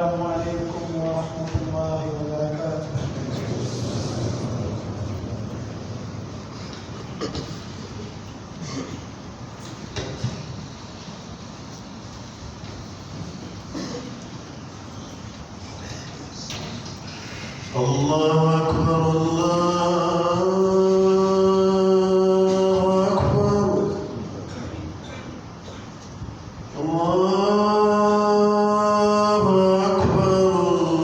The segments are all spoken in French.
السلام عليكم ورحمة الله وبركاته. الله أكبر الله أكبر الله أكبر الله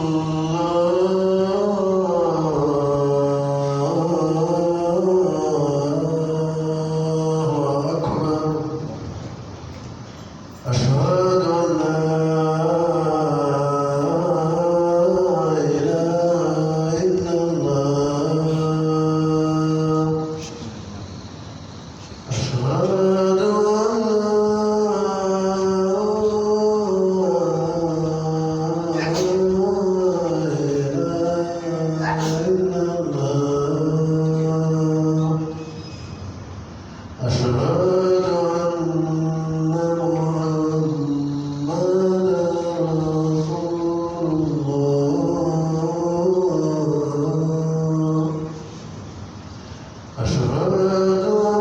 أكبر أشهد أن لا إله إلا الله أشهد أن لا إله إلا الله أشهد أن محمدا رسول الله أشهد أن محمدا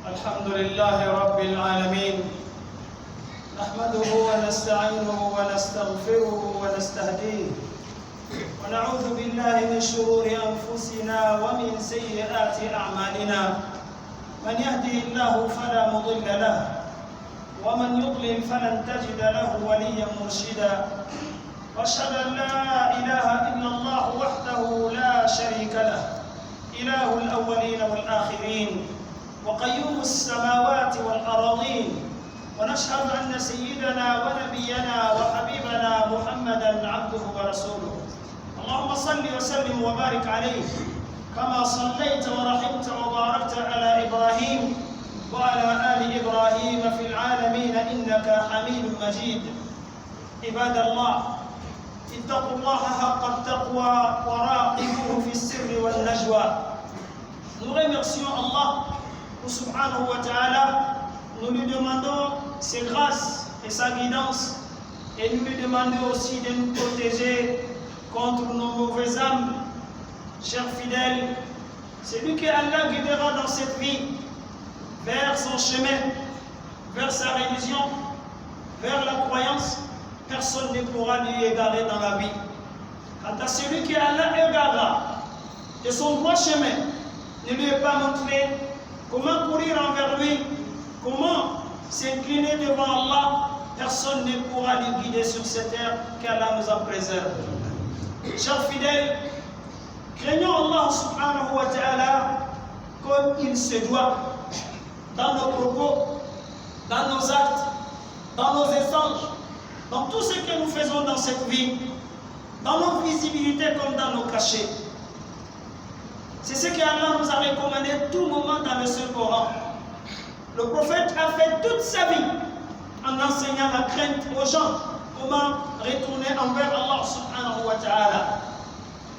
الحمد لله رب العالمين، نحمده ونستعينه ونستغفره ونستهديه، ونعوذ بالله من شرور أنفسنا ومن سيئات أعمالنا. من يهده الله فلا مضل له، ومن يضلل فلن تجد له وليا مرشدا. واشهد أن لا إله إلا الله وحده لا شريك له، إله الأولين والآخرين وقيوم السماوات والأراضين. ونشهد أن سيدنا ونبينا وحبيبنا محمدا عبده ورسوله. اللهم صل وسلم وبارك عليه كما صليت ورحمت وباركت على إبراهيم وعلى آل إبراهيم في العالمين إنك حميد مجيد. عباد الله، اتقوا الله حق التقوى وراقبوه في السر والنجوى. Nous remercions Allah subhanahu wa ta'ala, nous lui demandons ses grâces et sa guidance, et nous lui demandons aussi de nous protéger contre nos mauvaises âmes. Chers fidèles, celui que Allah guidera dans cette vie vers son chemin, vers sa religion, vers la croyance, personne ne pourra lui égarer dans la vie. Quant à celui que Allah égarera de son droit chemin, ne lui est pas montré comment courir envers lui, comment s'incliner devant Allah, personne ne pourra lui guider sur cette terre qu'Allah nous en préserve. Chers fidèles, craignons Allah subhanahu wa ta'ala comme il se doit, dans nos propos, dans nos actes, dans nos échanges, dans tout ce que nous faisons dans cette vie, dans nos visibilités comme dans nos cachets. C'est ce qu'Allah nous a recommandé tout moment dans le Saint-Coran. Le prophète a fait toute sa vie en enseignant la crainte aux gens, comment retourner envers Allah subhanahu wa ta'ala.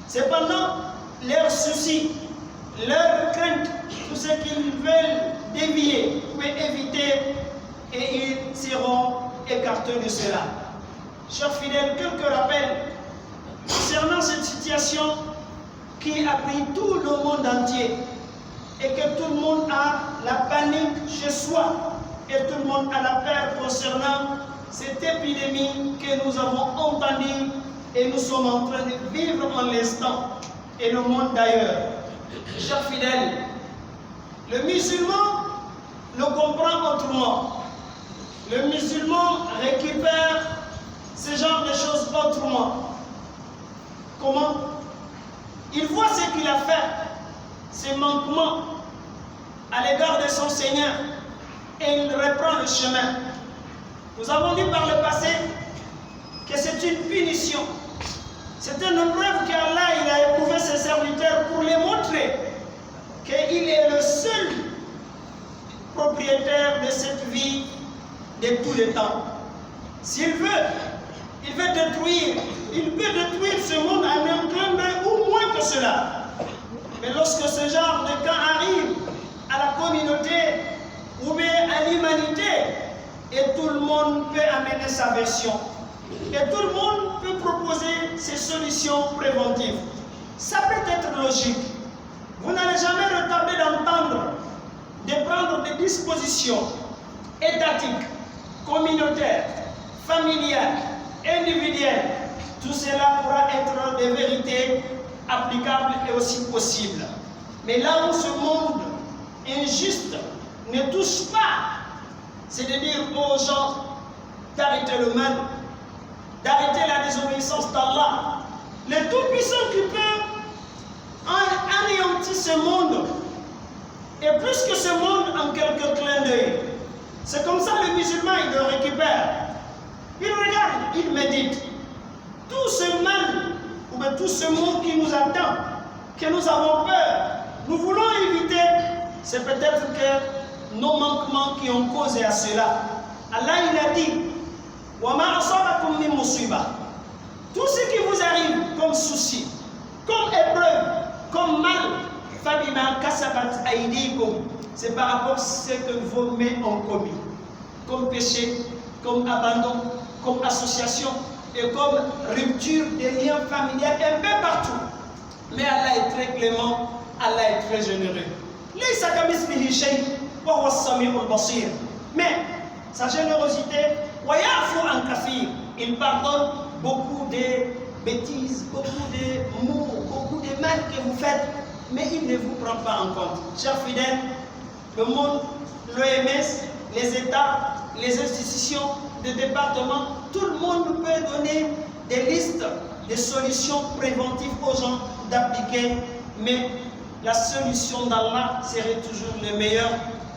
Cependant, leurs soucis, leurs craintes, tout ce qu'ils veulent dévier ou éviter, et ils seront écartés de cela. Chers fidèles, quelques rappels concernant cette situation qui a pris tout le monde entier et que tout le monde a la panique chez soi et tout le monde a la peur concernant cette épidémie que nous avons entendue et nous sommes en train de vivre en l'instant et le monde d'ailleurs. Chers fidèles, le musulman le comprend autrement. Le musulman récupère ce genre de choses autrement. Comment? Il voit ce qu'il a fait, ses manquements à l'égard de son Seigneur, et il reprend le chemin. Nous avons dit par le passé que c'est une punition. C'est une épreuve qu'Allah a éprouvé ses serviteurs pour les montrer qu'il est le seul propriétaire de cette vie de tous les temps. S'il veut, il veut détruire, il peut détruire ce monde en un clin d'œil ou moins que cela. Mais lorsque ce genre de cas arrive à la communauté ou bien à l'humanité, et tout le monde peut amener sa version, et tout le monde peut proposer ses solutions préventives. Ça peut être logique. Vous n'allez jamais retarder d'entendre, de prendre des dispositions étatiques, communautaires, familiales, individuelles. Tout cela pourra être des vérités applicables et aussi possibles. Mais là où ce monde injuste ne touche pas, c'est de dire aux gens d'arrêter le mal, d'arrêter la désobéissance d'Allah, le Tout-Puissant qui peut anéantir ce monde, et plus que ce monde en quelques clins d'œil. C'est comme ça le musulman, il le récupère. Il regarde, il médite. Tout ce mal, ou bien tout ce monde qui nous attend, que nous avons peur, nous voulons éviter, c'est peut-être que nos manquements qui ont causé à cela. Allah, il a dit, tout ce qui vous arrive comme souci, comme épreuve, comme mal, c'est par rapport à ce que vos mains ont commis, comme péché, comme abandon, comme association et comme rupture des liens familiaux un peu partout. Mais Allah est très clément, Allah est très généreux. Mais sa générosité, il pardonne beaucoup de bêtises, beaucoup de maux, beaucoup de mal que vous faites, mais il ne vous prend pas en compte. Chers fidèles, le monde, l'OMS, les États, les institutions, les départements, tout le monde peut donner des listes de solutions préventives aux gens d'appliquer, mais la solution d'Allah serait toujours le meilleur,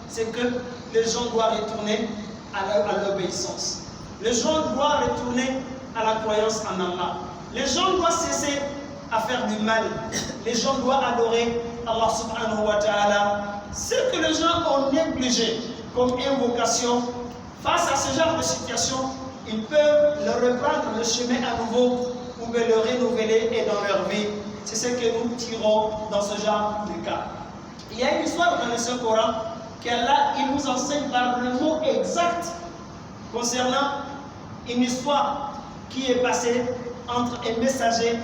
c'est que les gens doivent retourner à l'obéissance. Les gens doivent retourner à la croyance en Allah. Les gens doivent cesser à faire du mal. Les gens doivent adorer Allah subhanahu wa ta'ala. Ce que les gens ont négligé comme invocation, face à ce genre de situation, ils peuvent le reprendre le chemin à nouveau ou le renouveler et dans leur vie. C'est ce que nous tirons dans ce genre de cas. Il y a une histoire dans le Saint-Coran qu'Allah il nous enseigne par le mot exact concernant une histoire qui est passée entre un messager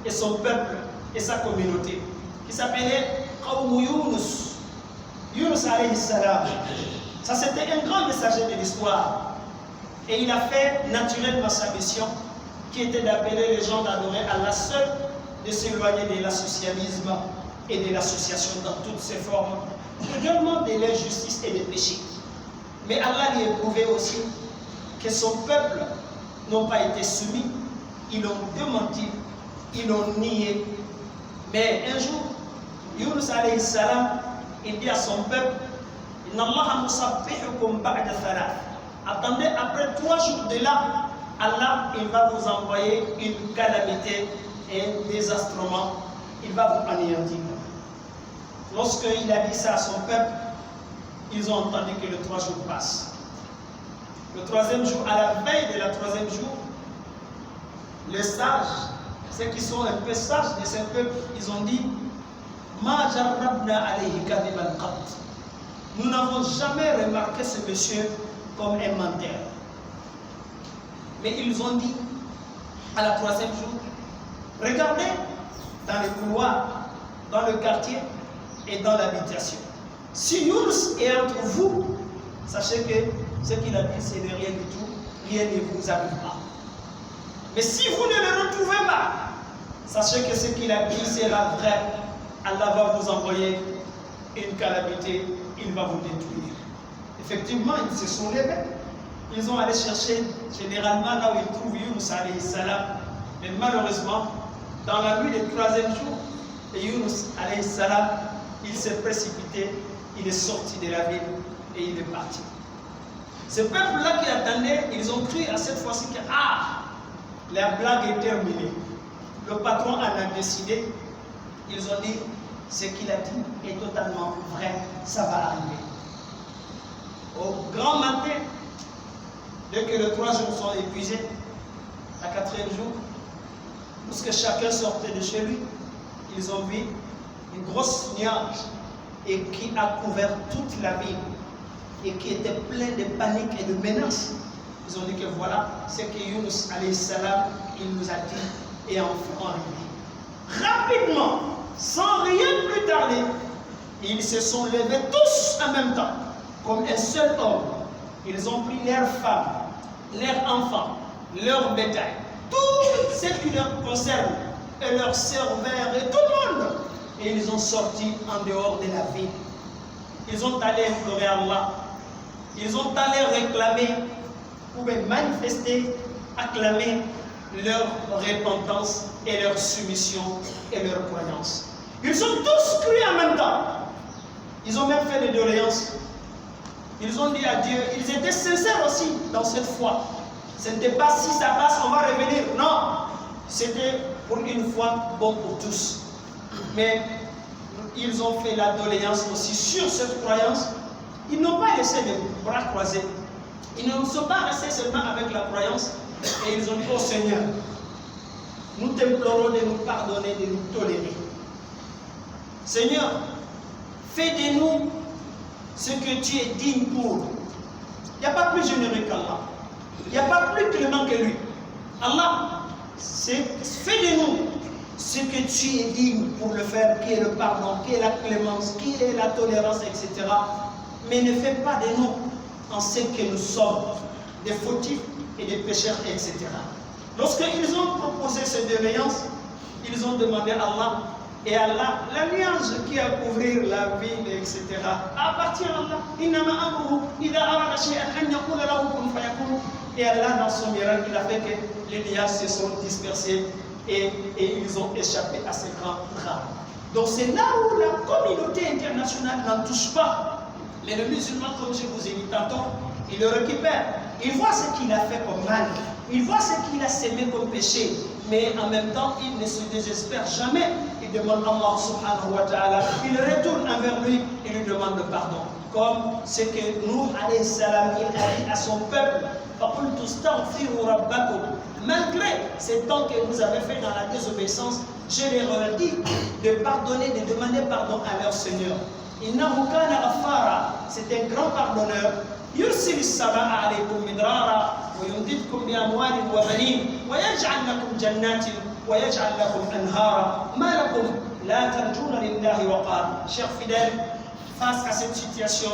et son peuple et sa communauté, qui s'appelait Qawm Yunus. Yunus alayhi salam. Ça c'était un grand messager de l'histoire. Et il a fait naturellement sa mission, qui était d'appeler les gens d'adorer Allah seul, de s'éloigner de l'associalisme et de l'association dans toutes ses formes, également de l'injustice et des péchés. Mais Allah lui a prouvé aussi que son peuple n'ont pas été soumis, ils ont démenti, ils l'ont nié. Mais un jour, Yunus alayhi salam, il dit à son peuple, Inna Allah musabbihukum ba'da thalath. attendez, après 3 jours de là, Allah, il va vous envoyer une calamité et un désastrement. Il va vous anéantir. Lorsqu'il a dit ça à son peuple, ils ont entendu que le 3 jours passe. Le 3e jour, à la veille de la 3e jour, les sages, ceux qui sont un peu sages de ce peuple, ils ont dit Ma jarrabna alayhi kadiban qat. Nous n'avons jamais remarqué ce monsieur comme un menteur. Mais ils ont dit à la 3e jour, regardez dans les couloirs, dans le quartier et dans l'habitation. Si Yunus est entre vous, sachez que ce qu'il a dit, c'est de rien du tout, rien ne vous arrivera. Mais si vous ne le retrouvez pas, sachez que ce qu'il a dit sera vrai. Allah va vous envoyer une calamité, il va vous détruire. Effectivement, ils se sont levés. Ils ont allé chercher généralement là où ils trouvent Yunus alayhi salam. Mais malheureusement, dans la nuit du 3e jour, Yunus alayhi salam, il s'est précipité, il est sorti de la ville et il est parti. Ce peuple-là qui attendait, ils ont cru à cette fois-ci que la blague est terminée. Le patron en a décidé. Ils ont dit, ce qu'il a dit est totalement vrai, ça va arriver. Au grand matin, dès que les 3 jours sont épuisés, à 4e jour, lorsque chacun sortait de chez lui, ils ont vu une grosse nuage et qui a couvert toute la ville et qui était plein de panique et de menaces. Ils ont dit que voilà ce que Yunus alayhi salam, il nous a dit et en feront arriver. Rapidement, sans rien plus tarder, ils se sont levés tous en même temps, comme un seul homme. Ils ont pris leurs femmes, leurs enfants, leurs bétail, tout ce qui leur concerne, et leurs serveurs et tout le monde. Et ils ont sorti en dehors de la ville. Ils ont allé implorer Allah. Ils ont allé réclamer, pour manifester, acclamer leur repentance et leur soumission et leur croyance. Ils ont tous crié en même temps. Ils ont même fait des doléances. Ils ont dit à Dieu, ils étaient sincères aussi dans cette foi. Ce n'était pas si ça passe, on va revenir. Non, c'était pour une fois bon pour tous. Mais ils ont fait la doléance aussi sur cette croyance. Ils n'ont pas laissé les bras croisés. Ils ne sont pas restés seulement avec la croyance. Et ils ont dit, oh Seigneur, nous t'implorons de nous pardonner, de nous tolérer. Seigneur, fais de nous ce que tu es digne pour. Il n'y a pas plus généreux qu'Allah. Il n'y a pas plus clément que lui. Allah, fais de nous ce que tu es digne pour le faire, qui est le pardon, qui est la clémence, qui est la tolérance, etc. Mais ne fais pas de nous en ce que nous sommes, des fautifs et des pécheurs, etc. Lorsqu'ils ont proposé cette défaillance, ils ont demandé à Allah, et Allah, la nuage qui a couvert la ville, etc., appartient à Allah. Et Allah, dans son miracle, il a fait que les nuages se sont dispersés et ils ont échappé à ce grand drame. Donc c'est là où la communauté internationale n'en touche pas. Mais le musulman, comme je vous ai dit tantôt, il le récupère. Il voit ce qu'il a fait comme mal. Il voit ce qu'il a sémé comme péché. Mais en même temps, il ne se désespère jamais. Il demande à Allah subhanahu wa ta'ala. Il retourne envers lui et lui demande pardon. Comme ce que Nuh alayhi salam, il a dit à son peuple. Malgré ces temps que vous avez fait dans la désobéissance, je leur dis de pardonner, de demander pardon à leur Seigneur. C'est un grand pardonneur. يرسل السماء عليكم مدرارا ويمددكم بأموال وبنين ويجعل لكم جنات ويجعل لكم أنهارا ما لكم لا ترجون لله وقارا. Chers fidèles, face à cette situation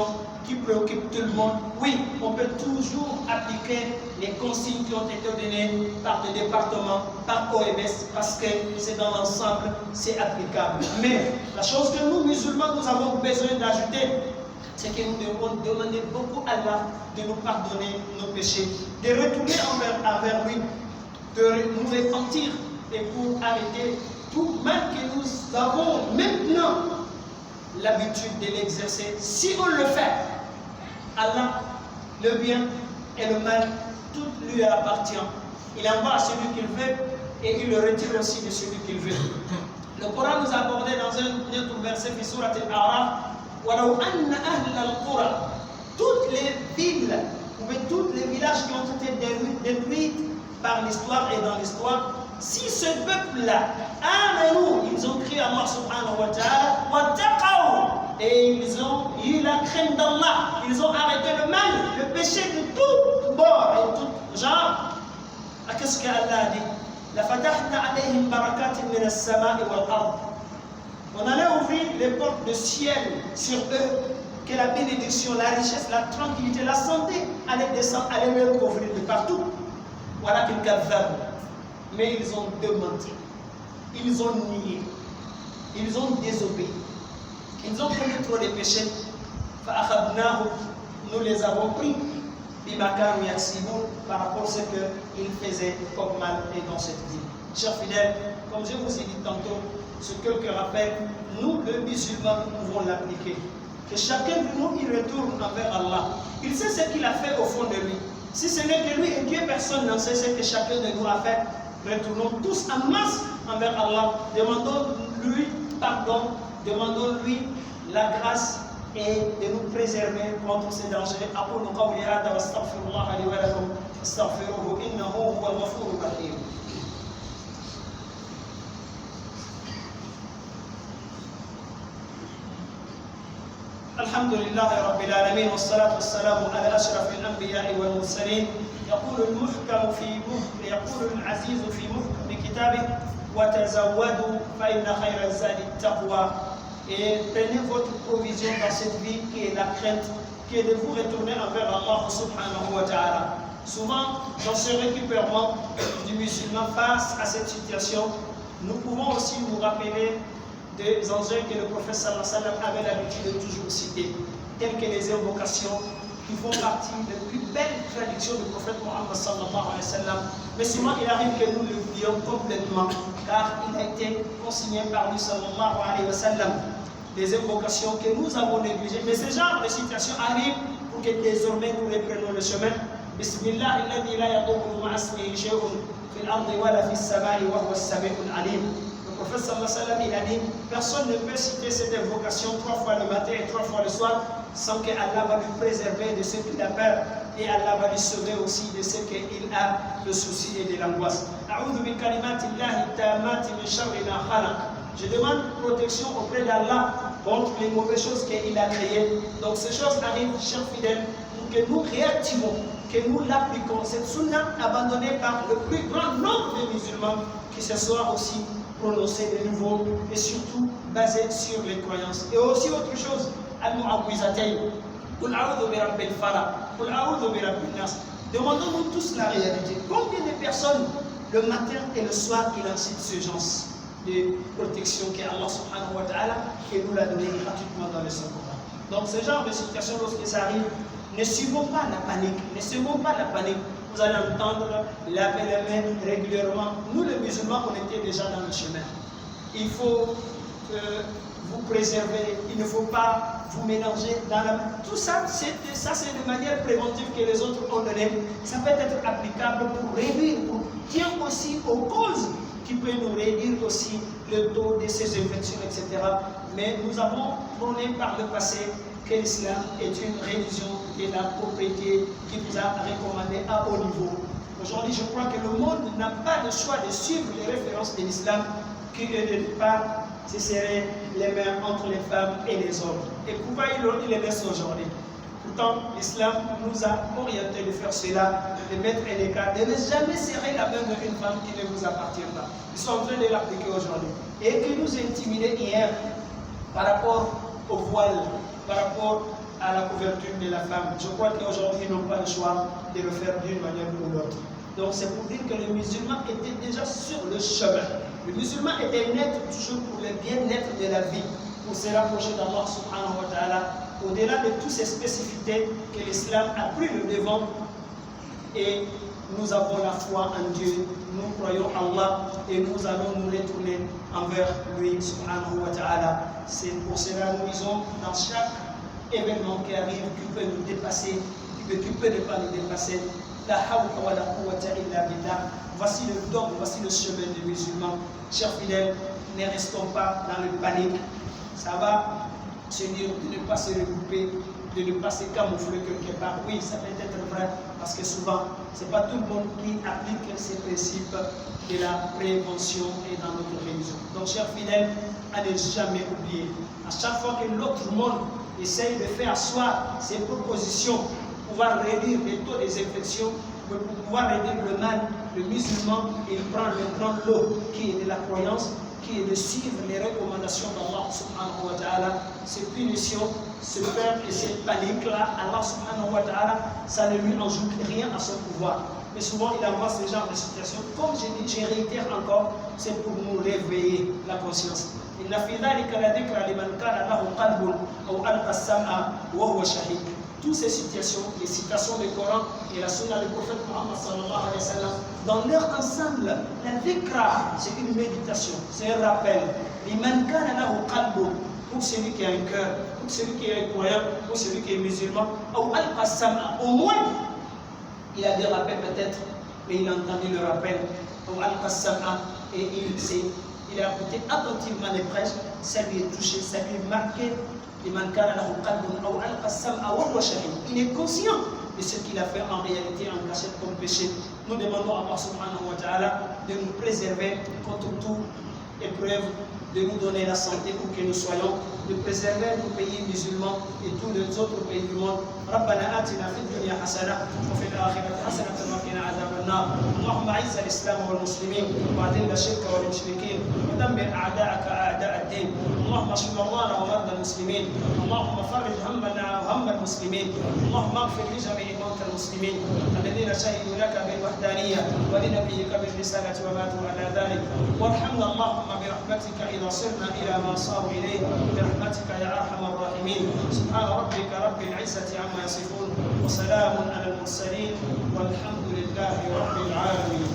qui préoccupe tout le monde, oui, on peut toujours appliquer les consignes qui ont été données par des départements, par OMS, parce que c'est dans l'ensemble, c'est applicable. Mais la chose que nous, musulmans, nous avons besoin d'ajouter, c'est que nous devons demander beaucoup à Allah de nous pardonner nos péchés, de retourner envers lui, de nous repentir et pour arrêter tout mal que nous avons maintenant l'habitude de l'exercer. Si on le fait, Allah, le bien et le mal, tout lui appartient. Il envoie à celui qu'il veut et il le retire aussi de celui qu'il veut. Le Coran nous a abordé dans un autre verset de Surat Al-A'raf, وَلَوْ أَنَّ أَهْلَ الْقُرَى, toutes les villes, ou tous les villages qui ont été détruits par l'histoire et dans l'histoire, si ce peuple-là, ils ont crié à Allah subhanahu wa ta'ala, et ils ont eu la crainte d'Allah, ils ont arrêté le mal, le péché de tout bord et tout genre. Qu'est-ce qu'Allah a dit? On allait ouvrir les portes du ciel sur eux, que la bénédiction, la richesse, la tranquillité, la santé allait descendre, allait leur couvrir de partout. Voilà qu'ils cadavent. Mais ils ont demandé, ils ont nié, ils ont désobéi, ils ont commis trop de péchés. Nous les avons pris par rapport à ce qu'ils faisaient comme mal et dans cette vie. Chers fidèles, comme je vous ai dit tantôt, ce quelques rappels, nous, les musulmans, nous pouvons l'appliquer. Que chacun de nous, il retourne envers Allah. Il sait ce qu'il a fait au fond de lui. Si ce n'est que lui et Dieu, personne n'en sait ce que chacun de nous a fait. Retournons tous en masse envers Allah. Demandons-lui pardon, demandons-lui la grâce et de nous préserver contre ces dangers. أقول قولي هذا واستغفر الله لي ولكم فاستغفروه إنه هو الغفور الرحيم. الحمد لله رب العالمين والصلاة والسلام على أشرف الأنبياء والمرسلين. يقول العزيز في محكم كتابه وتزودوا فإن خير الزاد التقوى. Et prenez votre provision dans cette vie qui est la crainte, qui est de vous retourner envers Allah subhanahu wa ta'ala. Souvent, dans ce récupérement du musulman face à cette situation, nous pouvons aussi nous rappeler des enjeux que le prophète sallallahu alayhi wa sallam avait l'habitude de toujours citer, tels que les invocations qui font partie des plus belles traductions du prophète Mohammed sallallahu alayhi wa sallam. Mais souvent, il arrive que nous l'oublions complètement, car il a été consigné par lui sallallahu alayhi wa sallam. Des invocations que nous avons négligées. Mais ce genre de situation arrive pour que désormais nous reprenons le chemin. Bismillah, alladhi la yadurru ma'a ismihi shay'un fil ardi wala fis samai wa huwa as-sami'ul alim. Le prophète sallallahu alayhi wa sallam, il a dit, personne ne peut citer cette invocation 3 fois le matin et 3 fois le soir sans que Allah va lui préserver de ce qu'il a peur et Allah va lui sauver aussi de ce qu'il a de soucis et de l'angoisse. A'udhu bi kalimatillahi tammati min sharri ma khalaq. Je demande protection auprès d'Allah contre les mauvaises choses qu'il a créées. Donc ces choses arrivent, chers fidèles, pour que nous réactivons, que nous l'appliquons. Cette sunna abandonnée par le plus grand nombre de musulmans qui se soient aussi prononcés de nouveau et surtout basés sur les croyances. Et aussi autre chose, al-mu'awwizatayn. Qul a'udhu bi rabbil falaq, qul a'udhu bi rabbin nas. Demandons-nous tous la réalité. Combien de personnes le matin et le soir il incite ce genre de protection qu'Allah subhanahu wa ta'ala et nous l'a donné gratuitement dans le Saint-Coran. Donc ce genre de situation, lorsque ça arrive, ne suivons pas la panique, ne suivons pas la panique. Vous allez entendre laver les mains régulièrement. Nous les musulmans, on était déjà dans le chemin. Il faut vous préserver, il ne faut pas vous mélanger dans la... Tout ça, c'est de manière préventive que les autres ont donné. Ça peut être applicable pour réduire, pour tirer aussi aux causes qui peut nous réduire aussi le taux de ces infections, etc. Mais nous avons prôné par le passé que l'islam est une religion de la propriété qui nous a recommandé à haut niveau. Aujourd'hui, je crois que le monde n'a pas le choix de suivre les références de l'islam qui ne pas se serrer les mains entre les femmes et les hommes. Et pourquoi il les laisse aujourd'hui? Pourtant, l'islam nous a orienté de faire cela, de mettre un écart, de ne jamais serrer la main d'une femme qui ne vous appartient pas. Ils sont en train de l'appliquer aujourd'hui. Et qui nous intimidaient hier par rapport au voile, par rapport à la couverture de la femme. Je crois qu'aujourd'hui, ils n'ont pas le choix de le faire d'une manière ou l'autre. Donc c'est pour dire que les musulmans étaient déjà sur le chemin. Les musulmans étaient nés toujours pour le bien-être de la vie, pour se rapprocher d'Allah subhanahu wa ta'ala, au-delà de toutes ces spécificités que l'islam a pris le devant. Et nous avons la foi en Dieu, nous croyons en Allah et nous allons nous retourner envers lui subhanahu wa ta'ala. C'est pour cela que nous disons dans chaque événement qui arrive, qui peut nous dépasser, qui mais qui peut ne pas nous dépasser. La hawla wa la quwwata illa billah. Voici le dogme, voici le chemin des musulmans. Chers fidèles, ne restons pas dans le panique. Ça va se dire de ne pas se regrouper, de ne pas se camoufler quelque part. Oui, ça peut être vrai, parce que souvent, ce n'est pas tout le monde qui applique ces principes de la prévention et dans notre religion. Donc, chers fidèles, à ne jamais oublier. À chaque fois que l'autre monde essaye de faire asseoir ses propositions pour pouvoir réduire les taux des infections, pour pouvoir réduire le mal, le musulman, il prend le grand lot qui est de la croyance, qui est de suivre les recommandations d'Allah subhanahu wa ta'ala. Ces punitions, ce peur et cette panique-là, Allah subhanahu wa ta'ala, ça ne lui ajoute rien à son pouvoir. Mais souvent, il envoie ce genre de situation. Comme je dis, je réitère encore, c'est pour nous réveiller la conscience. إن في ذلك لذكرى لمن كان له قلب أو ألقى السمع وهو شهيد. Toutes ces situations, les citations du Coran et la sunna du prophète Muhammad sallallahu alayhi wa sallam, dans leur ensemble, la dhikra, c'est une méditation, c'est un rappel. Liman kana lahu qalbun, pour celui qui a un cœur, pour celui qui est croyant, pour celui qui est musulman, ou alqa sam'a, au moins, il a des rappels peut-être, mais il a entendu le rappel, ou alqa sam'a, et il a écouté attentivement les prêches, ça lui est touché, ça lui est marqué. Il est conscient de ce qu'il a fait en réalité en cachette comme péché. Nous demandons à Allah subhanahu wa ta'ala de nous préserver contre toute épreuve, de nous donner la santé où que nous soyons, de préserver nos pays musulmans et tous les autres pays du monde. ربنا آتنا في الدنيا حسنة وفي الآخرة حسنة وقنا عذاب النار. اللهم أعز الإسلام والمسلمين وأذل الشرك والمشركين ودمر أعداءك أعداء الدين. اللهم اشف مرضانا ومرضى المسلمين. اللهم فرج همنا وهم المسلمين. اللهم اغفر لجميع موتى المسلمين الذين شهدوا لك بالوحدانية ولنبيك بالرسالة وماتوا على ذلك. وارحمنا اللهم برحمتك إذا صرنا إلى ما صاروا إليه برحمتك يا أرحم الراحمين. سبحان ربك رب العزة عما يصفون وسلام على المرسلين والحمد لله رب العالمين.